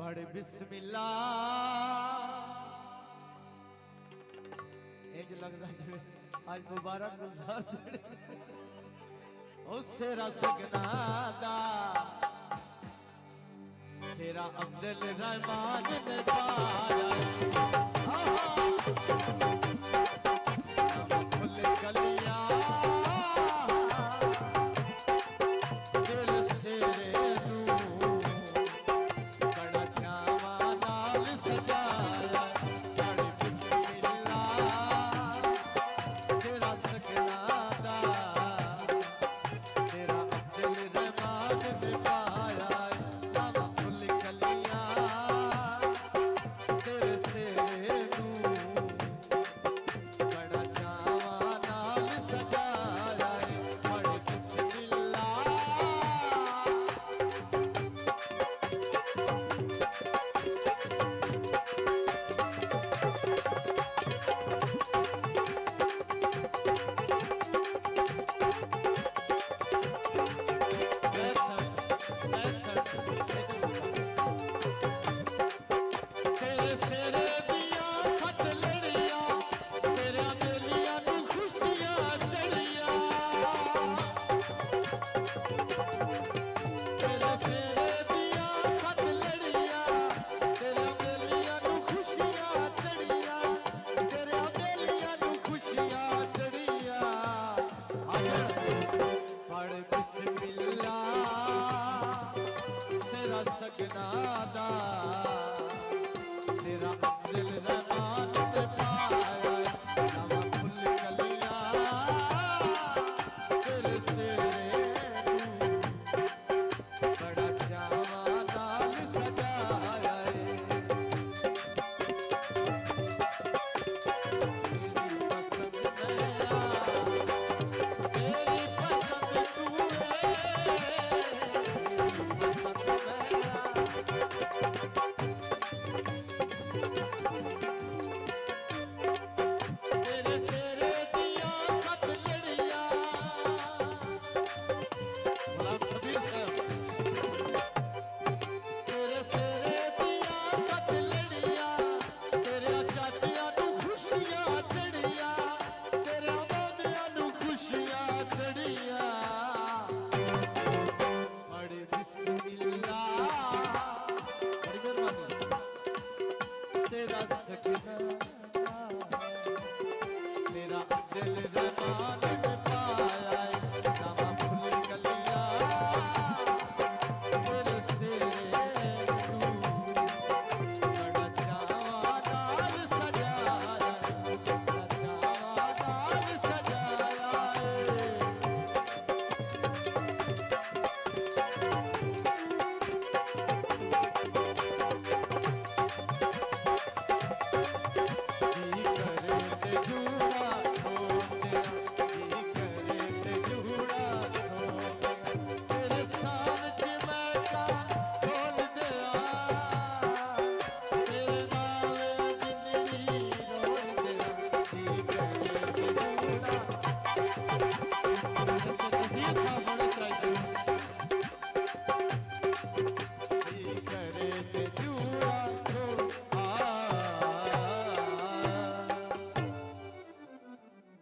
पढ़ बिस्मिल्लाह। इंज लगदा जिवें आज मुबारक गुलजार ओ सेरा सगना दा सेरा अब्दुल रहमान ने पाया फुल गलियां दिल सेरे नू बड़ा चावा नाल सजाया। पढ़ बिस्मिल्लाह सेरा सगना दा सेरा अब्दुल रहमान ने पाया फुल गलियां दिल सेरे नू बड़ा चावा नाल सजाया। पढ़ बिस्मिल्लाह तेरे सेरे दिया सत लड़िया तेरे बेलियां नू खुशियां चढ़िया। तेरे सेरे दिया सत लड़िया तेरे बेलियां नू खुशियां चढ़िया। तेरे बेलियां नू खुशियां चढ़िया। पढ़ बिस्मिल्लाह सेरा सगना दा सेरा अब्दुल रहमान ने पाया नवा फुल गलियां तेरे सेरे नू बड़ा चावा नाल सजाया। तेरी पसंद नैया तेरी पसंद तू है तेरी पसंद नैया तेरे सेरे दिया सत लड़िया। गुलाम सबीर साहब तेरे सेरे दिया सत लड़िया तेरे चाचियां नू खुशियां चढ़िया। तेरे मोनियां नू खुशियां चढ़िया। पढ़ बिस्मिल्लाह बड़ी मेहरबानी सेरा सगना सेरा अब्दुल रहमान ने पाया नवा फुल गलियां तेरे सेरे नू बड़ा चावा नाल सजाया। बड़ा चावा नाल सजाया। जी करे ते जूड़ा खोलिया जी करे ते जूड़ा खोलिया तेरे सामने च मैं का खोल दिया। तेरे नाल जिंदगी रोल दिया जी करे ते जूड़ा